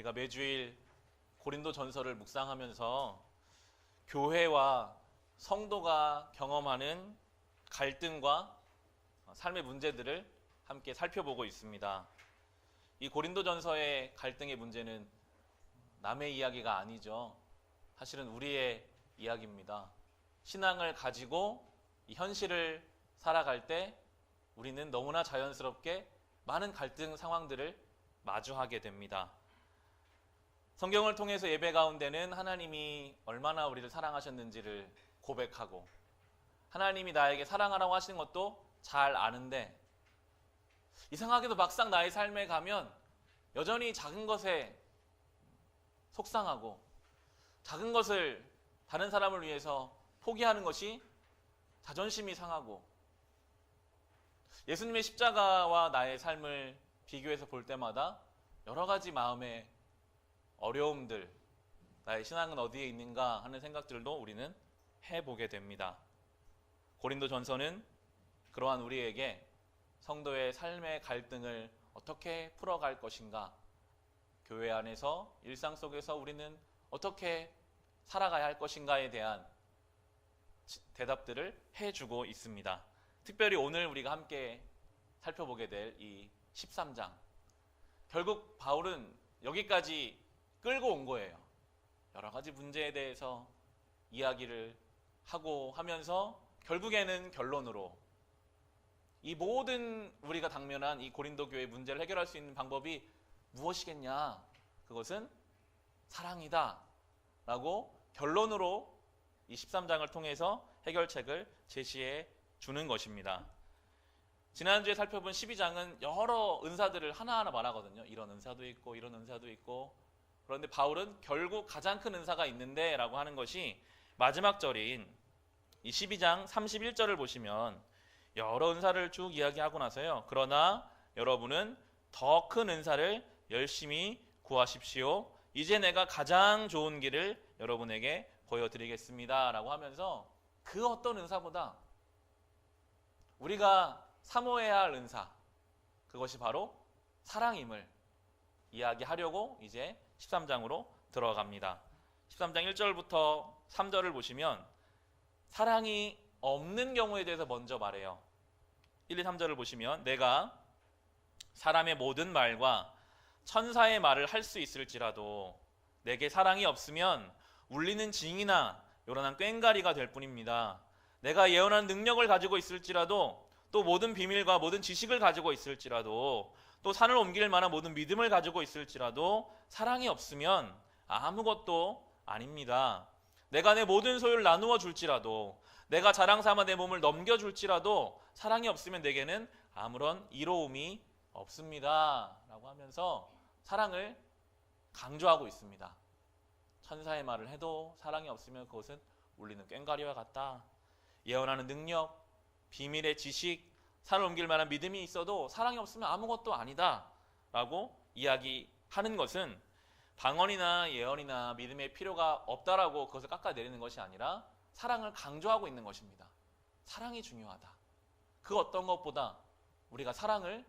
우리가 매주일 고린도 전서를 묵상하면서 교회와 성도가 경험하는 갈등과 삶의 문제들을 함께 살펴보고 있습니다. 이 고린도 전서의 갈등의 문제는 남의 이야기가 아니죠. 사실은 우리의 이야기입니다. 신앙을 가지고 이 현실을 살아갈 때 우리는 너무나 자연스럽게 많은 갈등 상황들을 마주하게 됩니다. 성경을 통해서 예배 가운데는 하나님이 얼마나 우리를 사랑하셨는지를 고백하고 하나님이 나에게 사랑하라고 하시는 것도 잘 아는데 이상하게도 막상 나의 삶에 가면 여전히 작은 것에 속상하고 작은 것을 다른 사람을 위해서 포기하는 것이 자존심이 상하고 예수님의 십자가와 나의 삶을 비교해서 볼 때마다 여러 가지 마음의 어려움들, 나의 신앙은 어디에 있는가 하는 생각들도 우리는 해보게 됩니다. 고린도 전서는 그러한 우리에게 성도의 삶의 갈등을 어떻게 풀어갈 것인가, 교회 안에서 일상 속에서 우리는 어떻게 살아가야 할 것인가에 대한 대답들을 해주고 있습니다. 특별히 오늘 우리가 함께 살펴보게 될 이 13장, 결국 바울은 여기까지 끌고 온 거예요. 여러 가지 문제에 대해서 이야기를 하고 하면서 결국에는 결론으로 이 모든 우리가 당면한 이 고린도 교회의 문제를 해결할 수 있는 방법이 무엇이겠냐? 그것은 사랑이다 라고 결론으로 이 13장을 통해서 해결책을 제시해 주는 것입니다. 지난주에 살펴본 12장은 여러 은사들을 하나하나 말하거든요. 이런 은사도 있고 이런 은사도 있고. 그런데 바울은 결국 가장 큰 은사가 있는데 라고 하는 것이 마지막 절인 이 12장 31절을 보시면 여러 은사를 쭉 이야기하고 나서요. 그러나 여러분은 더 큰 은사를 열심히 구하십시오. 이제 내가 가장 좋은 길을 여러분에게 보여드리겠습니다 라고 하면서 그 어떤 은사보다 우리가 사모해야 할 은사, 그것이 바로 사랑임을 이야기하려고 이제 13장으로 들어갑니다. 13장 1절부터 3절을 보시면 사랑이 없는 경우에 대해서 먼저 말해요. 1, 2, 3절을 보시면 내가 사람의 모든 말과 천사의 말을 할 수 있을지라도 내게 사랑이 없으면 울리는 징이나 요란한 꽹가리가 될 뿐입니다. 내가 예언하는 능력을 가지고 있을지라도 또 모든 비밀과 모든 지식을 가지고 있을지라도 또 산을 옮길 만한 모든 믿음을 가지고 있을지라도 사랑이 없으면 아무것도 아닙니다. 내가 내 모든 소유를 나누어 줄지라도 내가 자랑 삼아 내 몸을 넘겨줄지라도 사랑이 없으면 내게는 아무런 이로움이 없습니다 라고 하면서 사랑을 강조하고 있습니다. 천사의 말을 해도 사랑이 없으면 그것은 울리는 꽹가리와 같다. 예언하는 능력, 비밀의 지식, 산을 옮길 만한 믿음이 있어도 사랑이 없으면 아무것도 아니다 라고 이야기하는 것은 방언이나 예언이나 믿음의 필요가 없다라고 그것을 깎아내리는 것이 아니라 사랑을 강조하고 있는 것입니다. 사랑이 중요하다. 그 어떤 것보다 우리가 사랑을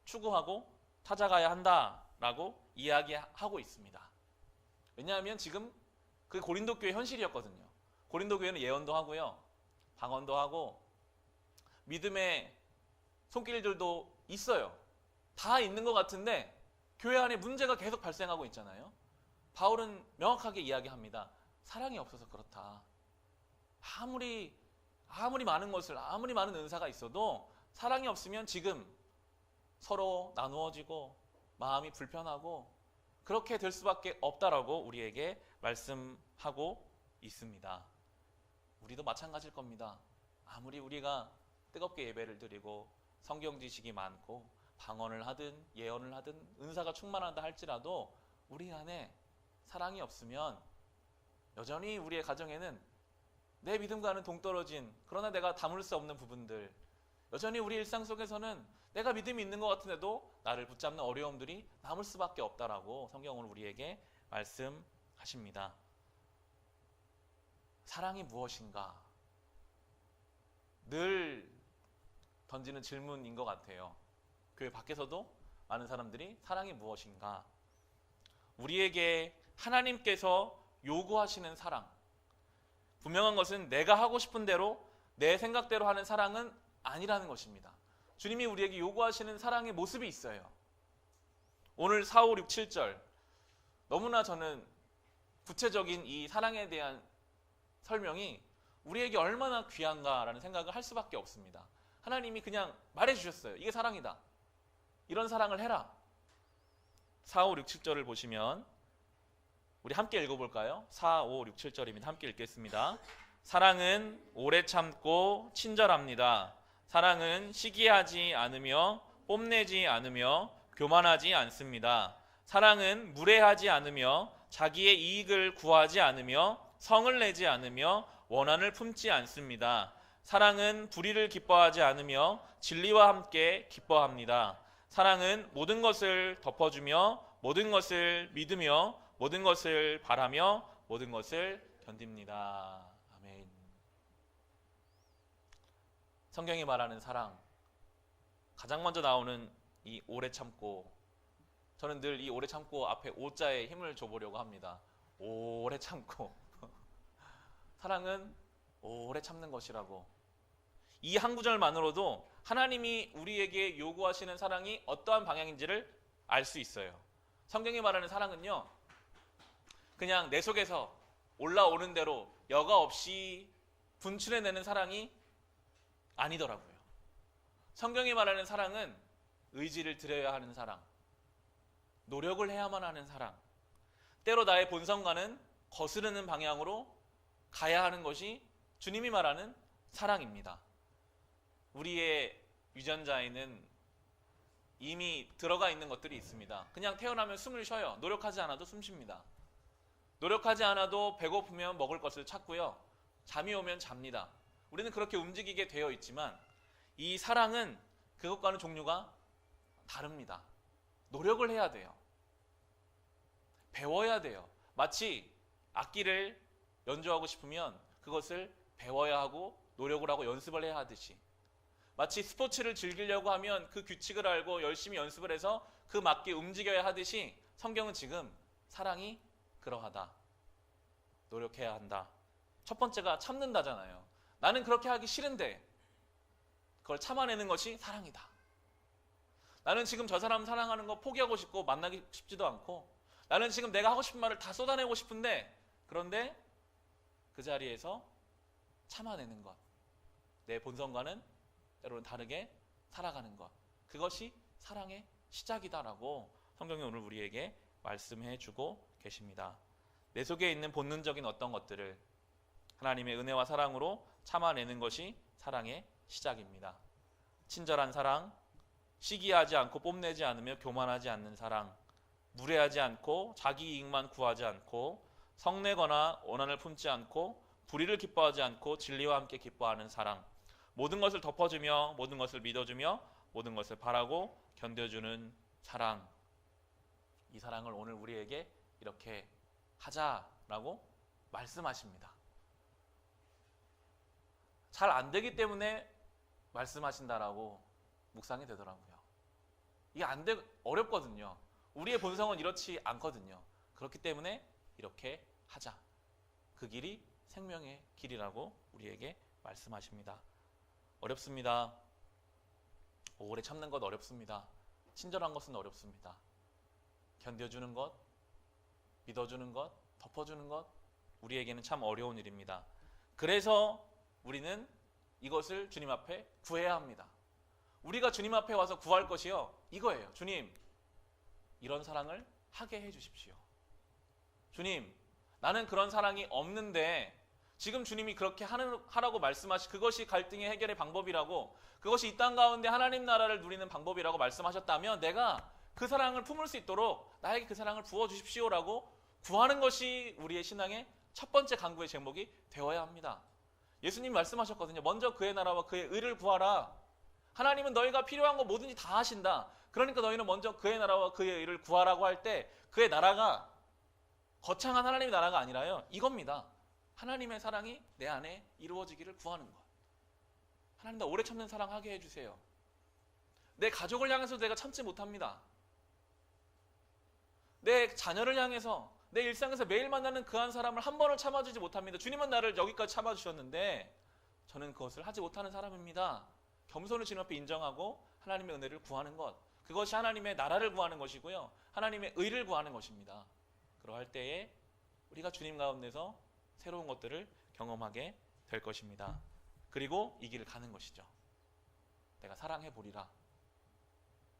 추구하고 찾아가야 한다라고 이야기하고 있습니다. 왜냐하면 지금 그 고린도 교회 현실이었거든요. 고린도 교회는 예언도 하고요, 방언도 하고 믿음의 손길들도 있어요. 다 있는 것 같은데 교회 안에 문제가 계속 발생하고 있잖아요. 바울은 명확하게 이야기합니다. 사랑이 없어서 그렇다. 아무리 많은 것을, 아무리 많은 은사가 있어도 사랑이 없으면 지금 서로 나누어지고 마음이 불편하고 그렇게 될 수밖에 없다라고 우리에게 말씀하고 있습니다. 우리도 마찬가지일 겁니다. 아무리 우리가 뜨겁게 예배를 드리고 성경 지식이 많고 방언을 하든 예언을 하든 은사가 충만하다 할지라도 우리 안에 사랑이 없으면 여전히 우리의 가정에는 내 믿음과는 동떨어진, 그러나 내가 담을 수 없는 부분들, 여전히 우리 일상 속에서는 내가 믿음이 있는 것 같은데도 나를 붙잡는 어려움들이 남을 수밖에 없다라고 성경은 우리에게 말씀하십니다. 사랑이 무엇인가? 늘 던지는 질문인 것 같아요. 교회 밖에서도 많은 사람들이 사랑이 무엇인가? 우리에게 하나님께서 요구하시는 사랑, 분명한 것은 내가 하고 싶은 대로 내 생각대로 하는 사랑은 아니라는 것입니다. 주님이 우리에게 요구하시는 사랑의 모습이 있어요. 오늘 4, 5, 6, 7절 너무나 저는 구체적인 이 사랑에 대한 설명이 우리에게 얼마나 귀한가라는 생각을 할 수밖에 없습니다. 하나님이 그냥 말해주셨어요. 이게 사랑이다. 이런 사랑을 해라. 4, 5, 6, 7절을 보시면 우리 함께 읽어볼까요? 4, 5, 6, 7절입니다. 함께 읽겠습니다. 사랑은 오래 참고 친절합니다. 사랑은 시기하지 않으며 뽐내지 않으며 교만하지 않습니다. 사랑은 무례하지 않으며 자기의 이익을 구하지 않으며 성을 내지 않으며 원한을 품지 않습니다. 사랑은 불의를 기뻐하지 않으며 진리와 함께 기뻐합니다. 사랑은 모든 것을 덮어주며 모든 것을 믿으며 모든 것을 바라며 모든 것을 견딥니다. 아멘. 성경이 말하는 사랑, 가장 먼저 나오는 이 오래 참고, 저는 늘 이 오래 참고 앞에 오자에 힘을 줘보려고 합니다. 오래 참고. 사랑은 오래 참는 것이라고. 이 한 구절만으로도 하나님이 우리에게 요구하시는 사랑이 어떠한 방향인지를 알 수 있어요. 성경이 말하는 사랑은요, 그냥 내 속에서 올라오는 대로 여과 없이 분출해내는 사랑이 아니더라고요. 성경이 말하는 사랑은 의지를 들여야 하는 사랑, 노력을 해야만 하는 사랑, 때로 나의 본성과는 거스르는 방향으로 가야 하는 것이 주님이 말하는 사랑입니다. 우리의 유전자에는 이미 들어가 있는 것들이 있습니다. 그냥 태어나면 숨을 쉬어요. 노력하지 않아도 숨 쉽니다. 노력하지 않아도 배고프면 먹을 것을 찾고요. 잠이 오면 잡니다. 우리는 그렇게 움직이게 되어 있지만 이 사랑은 그것과는 종류가 다릅니다. 노력을 해야 돼요. 배워야 돼요. 마치 악기를 연주하고 싶으면 그것을 배워야 하고 노력을 하고 연습을 해야 하듯이, 마치 스포츠를 즐기려고 하면 그 규칙을 알고 열심히 연습을 해서 그 맞게 움직여야 하듯이 성경은 지금 사랑이 그러하다. 노력해야 한다. 첫 번째가 참는다잖아요. 나는 그렇게 하기 싫은데 그걸 참아내는 것이 사랑이다. 나는 지금 저 사람 사랑하는 거 포기하고 싶고 만나기 쉽지도 않고, 나는 지금 내가 하고 싶은 말을 다 쏟아내고 싶은데, 그런데 그 자리에서 참아내는 것, 내 본성과는 때로는 다르게 살아가는 것, 그것이 사랑의 시작이다라고 성경이 오늘 우리에게 말씀해 주고 계십니다. 내 속에 있는 본능적인 어떤 것들을 하나님의 은혜와 사랑으로 참아내는 것이 사랑의 시작입니다. 친절한 사랑, 시기하지 않고 뽐내지 않으며 교만하지 않는 사랑, 무례하지 않고 자기 이익만 구하지 않고 성내거나 원한을 품지 않고 불의를 기뻐하지 않고 진리와 함께 기뻐하는 사랑, 모든 것을 덮어주며 모든 것을 믿어주며 모든 것을 바라고 견뎌주는 사랑. 이 사랑을 오늘 우리에게 이렇게 하자라고 말씀하십니다. 잘 안 되기 때문에 말씀하신다라고 묵상이 되더라고요. 이게 어렵거든요. 우리의 본성은 이렇지 않거든요. 그렇기 때문에 이렇게 하자. 그 길이 생명의 길이라고 우리에게 말씀하십니다. 어렵습니다. 오래 참는 것 어렵습니다. 친절한 것은 어렵습니다. 견뎌주는 것, 믿어주는 것, 덮어주는 것, 우리에게는 참 어려운 일입니다. 그래서 우리는 이것을 주님 앞에 구해야 합니다. 우리가 주님 앞에 와서 구할 것이요, 이거예요. 주님, 이런 사랑을 하게 해주십시오. 주님, 나는 그런 사랑이 없는데 지금 주님이 그렇게 하라고 말씀하시, 그것이 갈등의 해결의 방법이라고, 그것이 이 땅 가운데 하나님 나라를 누리는 방법이라고 말씀하셨다면 내가 그 사랑을 품을 수 있도록 나에게 그 사랑을 부어주십시오라고 구하는 것이 우리의 신앙의 첫 번째 간구의 제목이 되어야 합니다. 예수님 말씀하셨거든요. 먼저 그의 나라와 그의 의를 구하라. 하나님은 너희가 필요한 거 뭐든지 다 하신다. 그러니까 너희는 먼저 그의 나라와 그의 의를 구하라고 할 때 그의 나라가 거창한 하나님의 나라가 아니라요, 이겁니다. 하나님의 사랑이 내 안에 이루어지기를 구하는 것. 하나님, 나 오래 참는 사랑하게 해주세요. 내 가족을 향해서 내가 참지 못합니다. 내 자녀를 향해서 내 일상에서 매일 만나는 그 한 사람을 한 번을 참아주지 못합니다. 주님은 나를 여기까지 참아주셨는데 저는 그것을 하지 못하는 사람입니다. 겸손을 주님 앞에 인정하고 하나님의 은혜를 구하는 것, 그것이 하나님의 나라를 구하는 것이고요, 하나님의 의를 구하는 것입니다. 그러할 때에 우리가 주님 가운데서 새로운 것들을 경험하게 될 것입니다. 그리고 이 길을 가는 것이죠. 내가 사랑해 보리라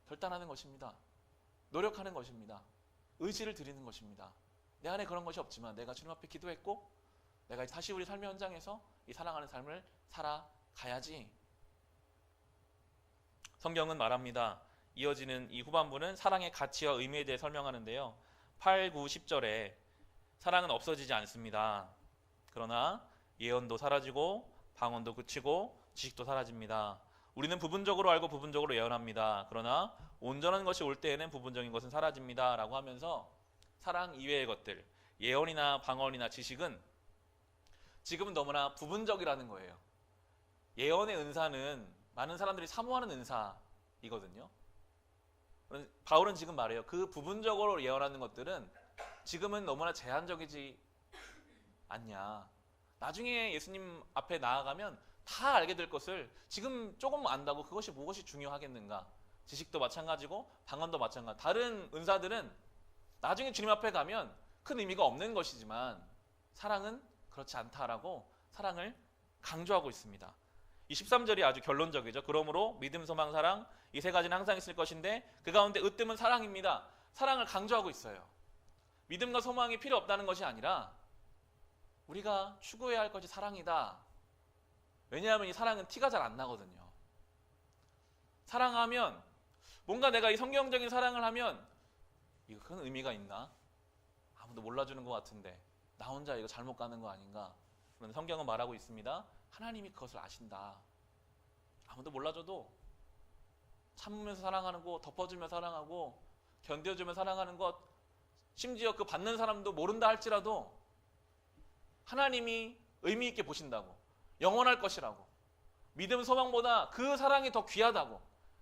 결단하는 것입니다. 노력하는 것입니다. 의지를 드리는 것입니다. 내 안에 그런 것이 없지만 내가 주님 앞에 기도했고 내가 다시 우리 삶의 현장에서 이 사랑하는 삶을 살아가야지. 성경은 말합니다. 이어지는 이 후반부는 사랑의 가치와 의미에 대해 설명하는데요, 8, 9, 10절에 사랑은 없어지지 않습니다. 그러나 예언도 사라지고 방언도 그치고 지식도 사라집니다. 우리는 부분적으로 알고 부분적으로 예언합니다. 그러나 온전한 것이 올 때에는 부분적인 것은 사라집니다. 라고 하면서 사랑 이외의 것들, 예언이나 방언이나 지식은 지금은 너무나 부분적이라는 거예요. 예언의 은사는 많은 사람들이 사모하는 은사이거든요. 바울은 지금 말해요. 그 부분적으로 예언하는 것들은 지금은 너무나 제한적이지 않냐. 나중에 예수님 앞에 나아가면 다 알게 될 것을 지금 조금 안다고 그것이 무엇이 중요하겠는가. 지식도 마찬가지고 방언도 마찬가지. 다른 은사들은 나중에 주님 앞에 가면 큰 의미가 없는 것이지만 사랑은 그렇지 않다라고 사랑을 강조하고 있습니다. 이 13절이 아주 결론적이죠. 그러므로 믿음, 소망, 사랑 이 세 가지는 항상 있을 것인데 그 가운데 으뜸은 사랑입니다. 사랑을 강조하고 있어요. 믿음과 소망이 필요 없다는 것이 아니라 우리가 추구해야 할 것이 사랑이다. 왜냐하면 이 사랑은 티가 잘 안 나거든요. 사랑하면 뭔가 내가 이 성경적인 사랑을 하면 이거 큰 의미가 있나? 아무도 몰라주는 것 같은데 나 혼자 이거 잘못 가는 거 아닌가? 그런데 성경은 말하고 있습니다. 하나님이 그것을 아신다. 아무도 몰라줘도 참으면서 사랑하는 거, 덮어주며 사랑하고 견뎌주며 사랑하는 것, 심지어 그 받는 사람도 모른다 할지라도 하나님이 의미 있게 보신다고, 영원할 것이라고, 믿음 소망보다 그 사랑이 더 귀하다고,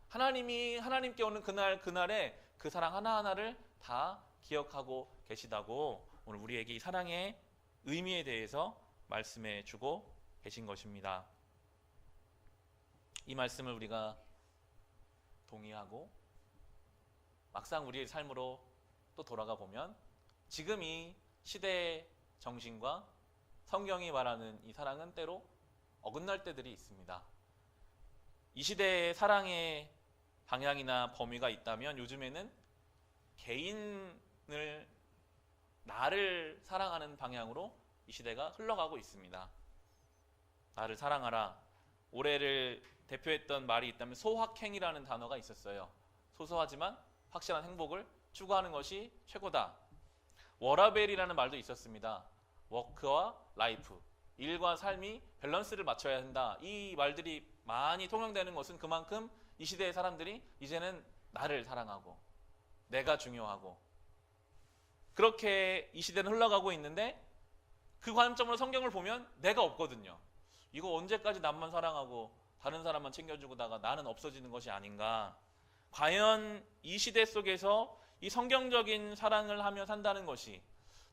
하나님께 오는 그날에 그 사랑 하나하나를 다 기억하고 계시다고 오늘 우리에게 이 사랑의 의미에 대해서 말씀해 주고 계신 것입니다. 이 말씀을 우리가 동의하고 막상 우리의 삶으로 또 돌아가 보면 지금 이 시대의 정신과 성경이 말하는 이 사랑은 때로 어긋날 때들이 있습니다. 이 시대의 사랑의 방향이나 범위가 있다면 요즘에는 개인을, 나를 사랑하는 방향으로 이 시대가 흘러가고 있습니다. 나를 사랑하라. 올해를 대표했던 말이 있다면 소확행이라는 단어가 있었어요. 소소하지만 확실한 행복을 추구하는 것이 최고다. 워라벨이라는 말도 있었습니다. 워크와 라이프, 일과 삶이 밸런스를 맞춰야 한다. 이 말들이 많이 통용되는 것은 그만큼 이 시대의 사람들이 이제는 나를 사랑하고 내가 중요하고 그렇게 이 시대는 흘러가고 있는데 그 관점으로 성경을 보면 내가 없거든요. 이거 언제까지 남만 사랑하고 다른 사람만 챙겨주고다가 나는 없어지는 것이 아닌가. 과연 이 시대 속에서 이 성경적인 사랑을 하며 산다는 것이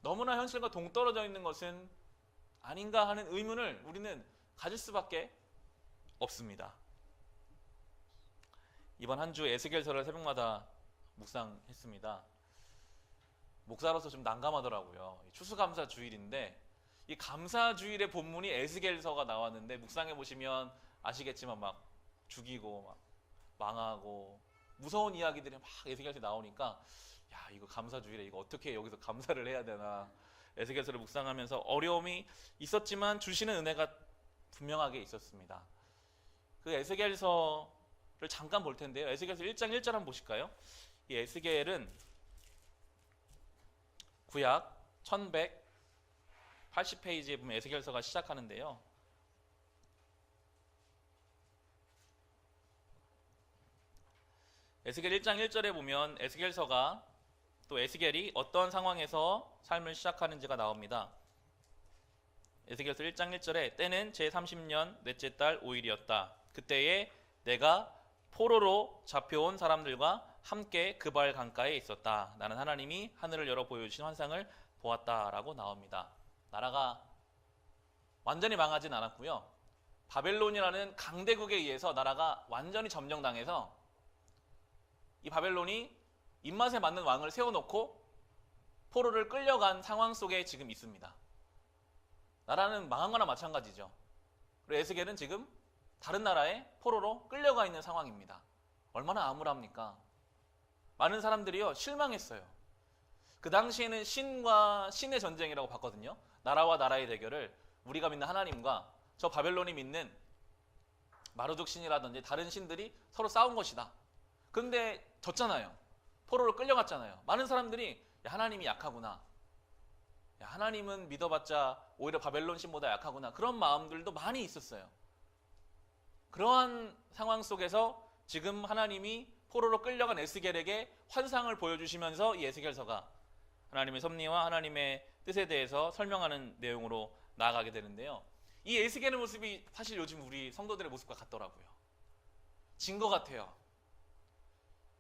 너무나 현실과 동떨어져 있는 것은 아닌가 하는 의문을 우리는 가질 수밖에 없습니다. 이번 한 주 에스겔서를 새벽마다 묵상했습니다. 목사로서 좀 난감하더라고요. 추수감사 주일인데 이 감사 주일의 본문이 에스겔서가 나왔는데 묵상해 보시면 아시겠지만 막 죽이고 막 망하고 무서운 이야기들이 막 에스겔서에 나오니까 야, 이거 감사 주일에 이거 어떻게 여기서 감사를 해야 되나. 에스겔서를 묵상하면서 어려움이 있었지만 주시는 은혜가 분명하게 있었습니다. 그 에스겔서를 잠깐 볼 텐데요. 에스겔서 1장 1절 한번 보실까요? 이 에스겔은 구약 1180페이지에 보면 에스겔서가 시작하는데요. 에스겔 1장 1절에 보면 에스겔서가 또 에스겔이 어떤 상황에서 삶을 시작하는지가 나옵니다. 에스겔서 1장 1절에 때는 제30년 넷째 달 5일이었다. 그때에 내가 포로로 잡혀온 사람들과 함께 그발 강가에 있었다. 나는 하나님이 하늘을 열어 보여주신 환상을 보았다라고 나옵니다. 나라가 완전히 망하진 않았고요. 바벨론이라는 강대국에 의해서 나라가 완전히 점령당해서 이 바벨론이 입맛에 맞는 왕을 세워놓고 포로를 끌려간 상황 속에 지금 있습니다. 나라는 망한 거나 마찬가지죠. 그리고 에스겔은 지금 다른 나라에 포로로 끌려가 있는 상황입니다. 얼마나 암울합니까? 많은 사람들이요 실망했어요. 그 당시에는 신과 신의 전쟁이라고 봤거든요. 나라와 나라의 대결을 우리가 믿는 하나님과 저 바벨론이 믿는 마르둑 신이라든지 다른 신들이 서로 싸운 것이다. 그런데 졌잖아요. 포로로 끌려갔잖아요. 많은 사람들이 야, 하나님이 약하구나. 야, 하나님은 믿어봤자 오히려 바벨론 신보다 약하구나. 그런 마음들도 많이 있었어요. 그러한 상황 속에서 지금 하나님이 포로로 끌려간 에스겔에게 환상을 보여주시면서 이 에스겔서가 하나님의 섭리와 하나님의 뜻에 대해서 설명하는 내용으로 나아가게 되는데요. 이 에스겔의 모습이 사실 요즘 우리 성도들의 모습과 같더라고요. 진 것 같아요.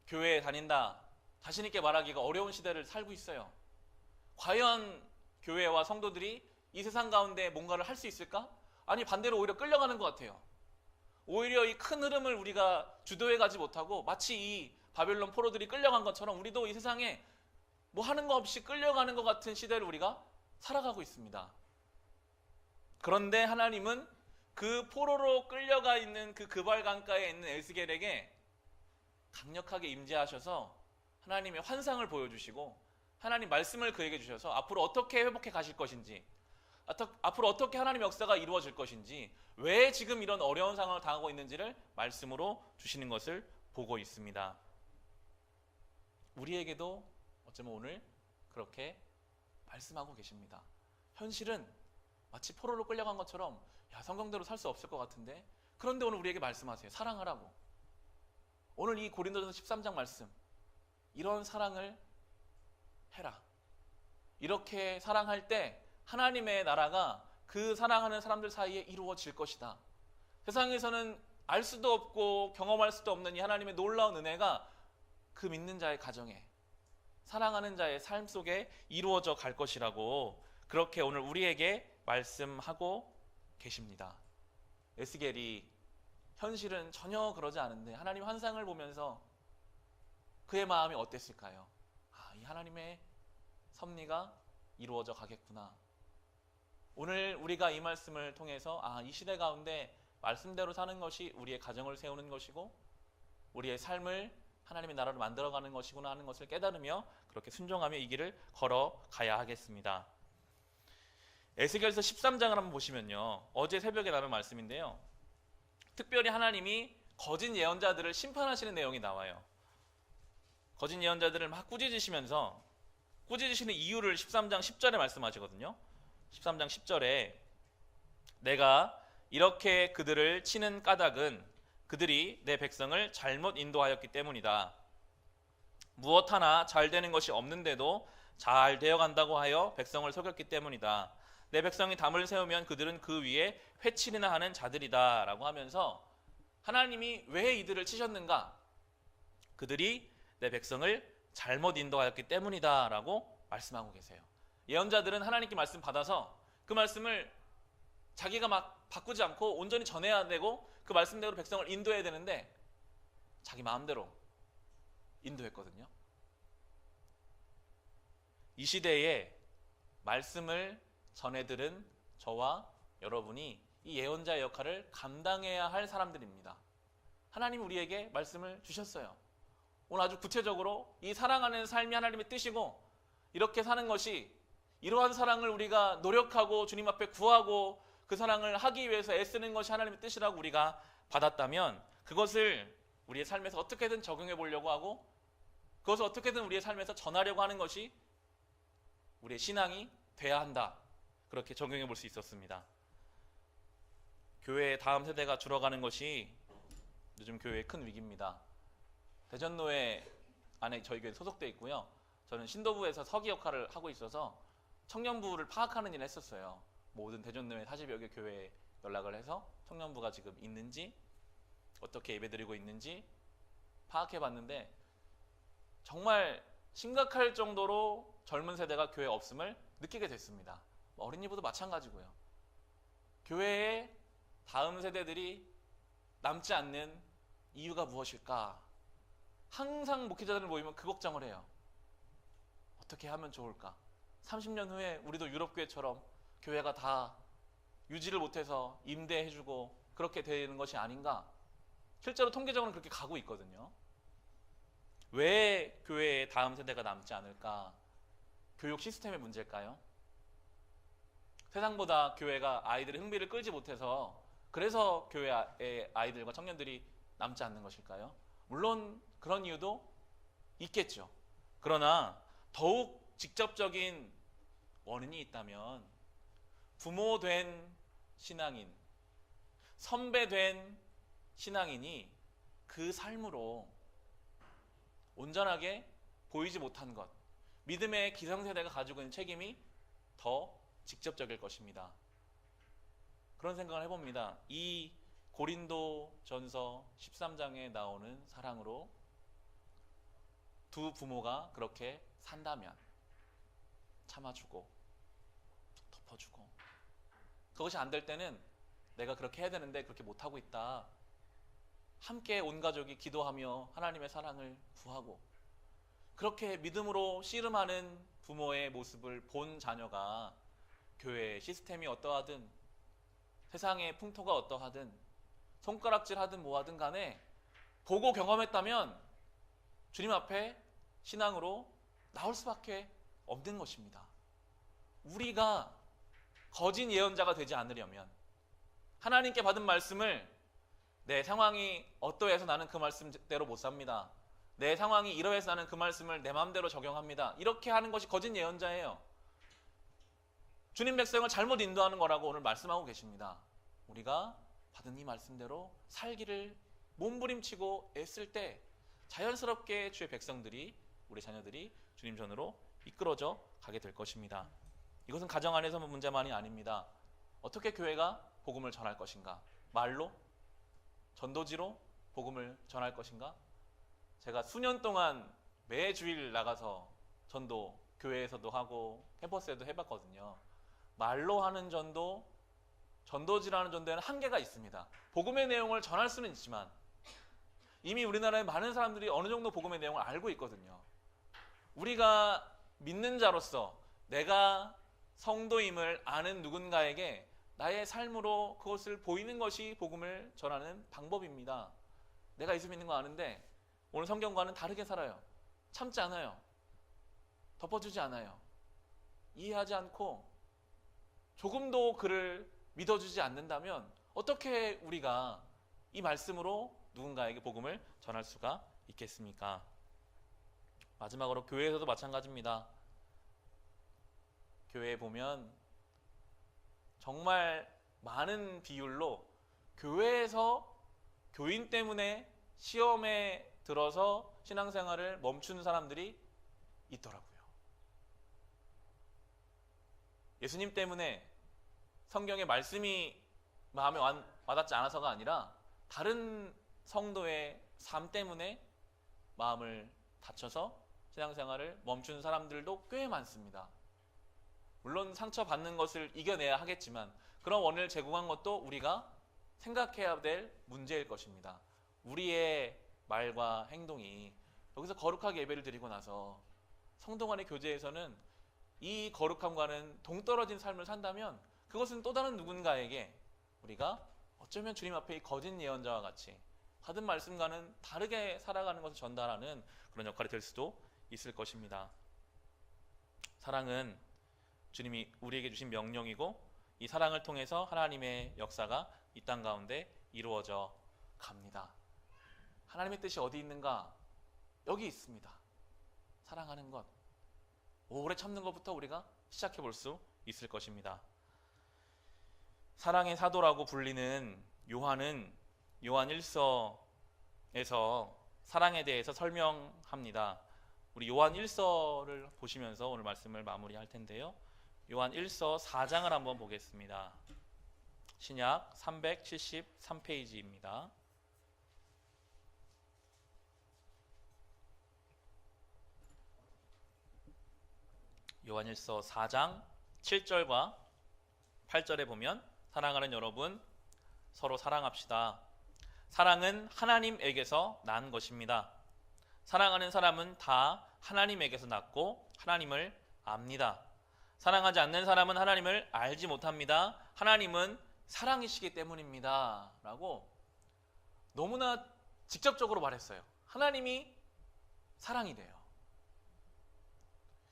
교회에 다닌다, 자신 있게 말하기가 어려운 시대를 살고 있어요. 과연 교회와 성도들이 이 세상 가운데 뭔가를 할 수 있을까? 아니 반대로 오히려 끌려가는 것 같아요. 오히려 이 큰 흐름을 우리가 주도해가지 못하고 마치 이 바벨론 포로들이 끌려간 것처럼 우리도 이 세상에 뭐 하는 거 없이 끌려가는 것 같은 시대를 우리가 살아가고 있습니다. 그런데 하나님은 그 포로로 끌려가 있는 그 그발 강가에 있는 에스겔에게 강력하게 임재하셔서 하나님의 환상을 보여주시고 하나님 말씀을 그에게 주셔서 앞으로 어떻게 회복해 가실 것인지, 앞으로 어떻게 하나님의 역사가 이루어질 것인지, 왜 지금 이런 어려운 상황을 당하고 있는지를 말씀으로 주시는 것을 보고 있습니다. 우리에게도 어쩌면 오늘 그렇게 말씀하고 계십니다. 현실은 마치 포로로 끌려간 것처럼 야, 성경대로 살 수 없을 것 같은데, 그런데 오늘 우리에게 말씀하세요. 사랑하라고. 오늘 이 고린도전서 13장 말씀, 이런 사랑을 해라. 이렇게 사랑할 때 하나님의 나라가 그 사랑하는 사람들 사이에 이루어질 것이다. 세상에서는 알 수도 없고 경험할 수도 없는 이 하나님의 놀라운 은혜가 그 믿는 자의 가정에, 사랑하는 자의 삶 속에 이루어져 갈 것이라고 그렇게 오늘 우리에게 말씀하고 계십니다. 에스겔이 현실은 전혀 그러지 않은데 하나님 환상을 보면서 그의 마음이 어땠을까요? 아, 이 하나님의 섭리가 이루어져 가겠구나. 오늘 우리가 이 말씀을 통해서 아, 이 시대 가운데 말씀대로 사는 것이 우리의 가정을 세우는 것이고 우리의 삶을 하나님의 나라로 만들어가는 것이구나 하는 것을 깨달으며 그렇게 순종하며 이 길을 걸어가야 하겠습니다. 에스겔서 13장을 한번 보시면요, 어제 새벽에 나눈 말씀인데요, 특별히 하나님이 거짓 예언자들을 심판하시는 내용이 나와요. 거짓 예언자들을 막 꾸짖으시면서 꾸짖으시는 이유를 13장 10절에 말씀하시거든요. 13장 10절에 내가 이렇게 그들을 치는 까닭은 그들이 내 백성을 잘못 인도하였기 때문이다. 무엇 하나 잘 되는 것이 없는데도 잘 되어간다고 하여 백성을 속였기 때문이다. 내 백성이 담을 세우면 그들은 그 위에 회칠이나 하는 자들이다 라고 하면서 하나님이 왜 이들을 치셨는가? 그들이 내 백성을 잘못 인도하였기 때문이다 라고 말씀하고 계세요. 예언자들은 하나님께 말씀 받아서 그 말씀을 자기가 막 바꾸지 않고 온전히 전해야 되고 그 말씀대로 백성을 인도해야 되는데 자기 마음대로 인도했거든요. 이 시대에 말씀을 전해들은 저와 여러분이 이 예언자의 역할을 감당해야 할 사람들입니다. 하나님 우리에게 말씀을 주셨어요. 오늘 아주 구체적으로 이 사랑하는 삶이 하나님의 뜻이고 이렇게 사는 것이, 이러한 사랑을 우리가 노력하고 주님 앞에 구하고 그 사랑을 하기 위해서 애쓰는 것이 하나님의 뜻이라고 우리가 받았다면 그것을 우리의 삶에서 어떻게든 적용해 보려고 하고 그것을 어떻게든 우리의 삶에서 전하려고 하는 것이 우리의 신앙이 돼야 한다. 그렇게 적용해 볼 수 있었습니다. 교회의 다음 세대가 줄어가는 것이 요즘 교회의 큰 위기입니다. 대전노회 안에 저희 교회 소속돼 있고요. 저는 신도부에서 서기 역할을 하고 있어서 청년부를 파악하는 일을 했었어요. 모든 대전노회 40여 개 교회에 연락을 해서 청년부가 지금 있는지 어떻게 예배드리고 있는지 파악해 봤는데 정말 심각할 정도로 젊은 세대가 교회에 없음을 느끼게 됐습니다. 어린이보다 마찬가지고요. 교회에 다음 세대들이 남지 않는 이유가 무엇일까? 항상 목회자들 모이면 그 걱정을 해요. 어떻게 하면 좋을까? 30년 후에 우리도 유럽교회처럼 교회가 다 유지를 못해서 임대해주고 그렇게 되는 것이 아닌가? 실제로 통계적으로는 그렇게 가고 있거든요. 왜 교회에 다음 세대가 남지 않을까? 교육 시스템의 문제일까요? 세상보다 교회가 아이들의 흥미를 끌지 못해서 그래서 교회의 아이들과 청년들이 남지 않는 것일까요? 물론 그런 이유도 있겠죠. 그러나 더욱 직접적인 원인이 있다면 부모 된 신앙인, 선배 된 신앙인이 그 삶으로 온전하게 보이지 못한 것, 믿음의 기성세대가 가지고 있는 책임이 더 직접적일 것입니다. 그런 생각을 해봅니다. 이 고린도전서 13장에 나오는 사랑으로 두 부모가 그렇게 산다면 참아주고 덮어주고, 그것이 안 될 때는 내가 그렇게 해야 되는데 그렇게 못하고 있다. 함께 온 가족이 기도하며 하나님의 사랑을 구하고, 그렇게 믿음으로 씨름하는 부모의 모습을 본 자녀가 교회의 시스템이 어떠하든 세상의 풍토가 어떠하든 손가락질하든 뭐하든 간에 보고 경험했다면 주님 앞에 신앙으로 나올 수밖에 없는 것입니다. 우리가 거짓 예언자가 되지 않으려면 하나님께 받은 말씀을 내 상황이 어떠해서 나는 그 말씀대로 못 삽니다. 내 상황이 이러해서 나는 그 말씀을 내 마음대로 적용합니다. 이렇게 하는 것이 거짓 예언자예요. 주님 백성을 잘못 인도하는 거라고 오늘 말씀하고 계십니다. 우리가 받은 이 말씀대로 살기를 몸부림치고 애쓸 때 자연스럽게 주의 백성들이, 우리 자녀들이 주님 전으로 이끌어져 가게 될 것입니다. 이것은 가정 안에서 문제만이 아닙니다. 어떻게 교회가 복음을 전할 것인가? 말로? 전도지로 복음을 전할 것인가? 제가 수년 동안 매 주일 나가서 전도 교회에서도 하고 캠퍼스에도 해봤거든요. 말로 하는 전도, 전도지라는 전도에는 한계가 있습니다. 복음의 내용을 전할 수는 있지만 이미 우리나라에 많은 사람들이 어느 정도 복음의 내용을 알고 있거든요. 우리가 믿는 자로서 내가 성도임을 아는 누군가에게 나의 삶으로 그것을 보이는 것이 복음을 전하는 방법입니다. 내가 예수 믿는 거 아는데 오늘 성경과는 다르게 살아요. 참지 않아요. 덮어주지 않아요. 이해하지 않고 조금도 그를 믿어주지 않는다면 어떻게 우리가 이 말씀으로 누군가에게 복음을 전할 수가 있겠습니까? 마지막으로 교회에서도 마찬가지입니다. 교회에 보면 정말 많은 비율로 교회에서 교인 때문에 시험에 들어서 신앙생활을 멈춘 사람들이 있더라고요. 예수님 때문에 성경의 말씀이 마음에 와닿지 않아서가 아니라 다른 성도의 삶 때문에 마음을 다쳐서 신앙생활을 멈춘 사람들도 꽤 많습니다. 물론 상처받는 것을 이겨내야 하겠지만 그런 원인을 제공한 것도 우리가 생각해야 될 문제일 것입니다. 우리의 말과 행동이 여기서 거룩하게 예배를 드리고 나서 성도 간의 교제에서는 이 거룩함과는 동떨어진 삶을 산다면 그것은 또 다른 누군가에게 우리가 어쩌면 주님 앞에 이 거짓 예언자와 같이 받은 말씀과는 다르게 살아가는 것을 전달하는 그런 역할이 될 수도 있을 것입니다. 사랑은 주님이 우리에게 주신 명령이고 이 사랑을 통해서 하나님의 역사가 이 땅 가운데 이루어져 갑니다. 하나님의 뜻이 어디 있는가? 여기 있습니다. 사랑하는 것, 오래 참는 것부터 우리가 시작해 볼 수 있을 것입니다. 사랑의 사도라고 불리는 요한은 요한 1서에서 사랑에 대해서 설명합니다. 우리 요한 1서를 보시면서 오늘 말씀을 마무리할 텐데요. 요한 1서 4장을 한번 보겠습니다. 신약 373페이지입니다. 요한일서 4장 7절과 8절에 보면 사랑하는 여러분 서로 사랑합시다. 사랑은 하나님에게서 난 것입니다. 사랑하는 사람은 다 하나님에게서 났고 하나님을 압니다. 사랑하지 않는 사람은 하나님을 알지 못합니다. 하나님은 사랑이시기 때문입니다. 라고 너무나 직접적으로 말했어요. 하나님이 사랑이 돼요.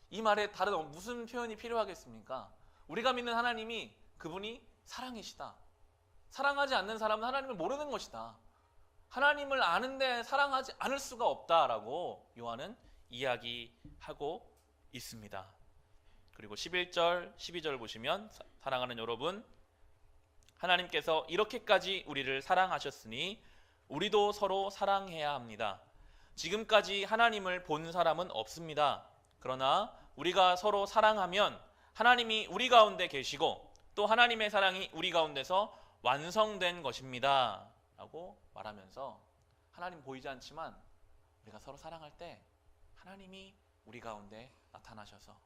이 말에 다른 무슨 표현이 필요하겠습니까? 우리가 믿는 하나님이 그분이 사랑이시다. 사랑하지 않는 사람은 하나님을 모르는 것이다. 하나님을 아는데 사랑하지 않을 수가 없다라고 요한은 이야기하고 있습니다. 그리고 11절, 12절 보시면 사랑하는 여러분, 하나님께서 이렇게까지 우리를 사랑하셨으니 우리도 서로 사랑해야 합니다. 지금까지 하나님을 본 사람은 없습니다. 그러나 우리가 서로 사랑하면 하나님이 우리 가운데 계시고 또 하나님의 사랑이 우리 가운데서 완성된 것입니다. 라고 말하면서 하나님 보이지 않지만 우리가 서로 사랑할 때 하나님이 우리 가운데 나타나셔서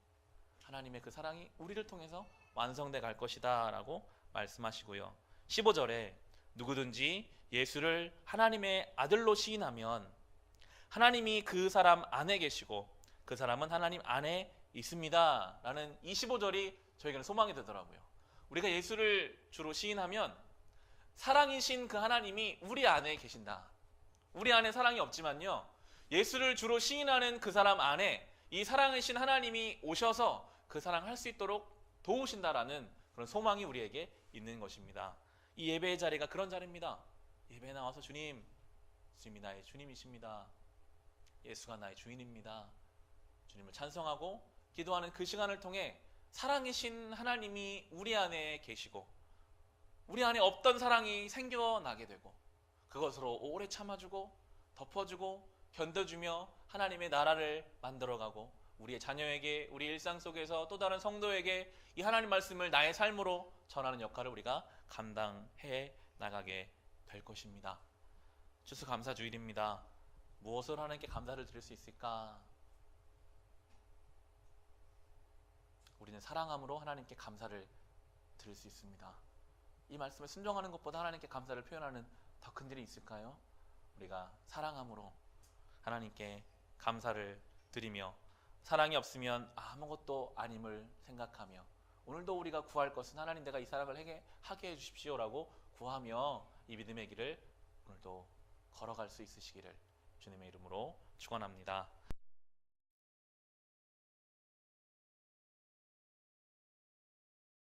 하나님의 그 사랑이 우리를 통해서 완성돼 갈 것이다 라고 말씀하시고요. 15절에 누구든지 예수를 하나님의 아들로 시인하면 하나님이 그 사람 안에 계시고 그 사람은 하나님 안에 있습니다 라는 이 15절이 저에게는 소망이 되더라고요. 우리가 예수를 주로 시인하면 사랑이신 그 하나님이 우리 안에 계신다. 우리 안에 사랑이 없지만요, 예수를 주로 시인하는 그 사람 안에 이 사랑이신 하나님이 오셔서 그 사랑을 할 수 있도록 도우신다라는 그런 소망이 우리에게 있는 것입니다. 이 예배의 자리가 그런 자리입니다. 예배에 나와서 주님이 나의 주님이십니다. 예수가 나의 주인입니다. 주님을 찬송하고 기도하는 그 시간을 통해 사랑이신 하나님이 우리 안에 계시고 우리 안에 없던 사랑이 생겨나게 되고 그것으로 오래 참아주고 덮어주고 견뎌주며 하나님의 나라를 만들어가고 우리의 자녀에게 우리 일상 속에서 또 다른 성도에게 이 하나님 말씀을 나의 삶으로 전하는 역할을 우리가 감당해 나가게 될 것입니다. 추수감사주일입니다. 무엇을 하나님께 감사를 드릴 수 있을까? 우리는 사랑함으로 하나님께 감사를 드릴 수 있습니다. 이 말씀에 순종하는 것보다 하나님께 감사를 표현하는 더 큰 일이 있을까요? 우리가 사랑함으로 하나님께 감사를 드리며 사랑이 없으면 아무것도 아님을 생각하며 오늘도 우리가 구할 것은 하나님 내가 이 사랑을 하게 해주십시오라고 구하며 이 믿음의 길을 오늘도 걸어갈 수 있으시기를 주님의 이름으로 축원합니다.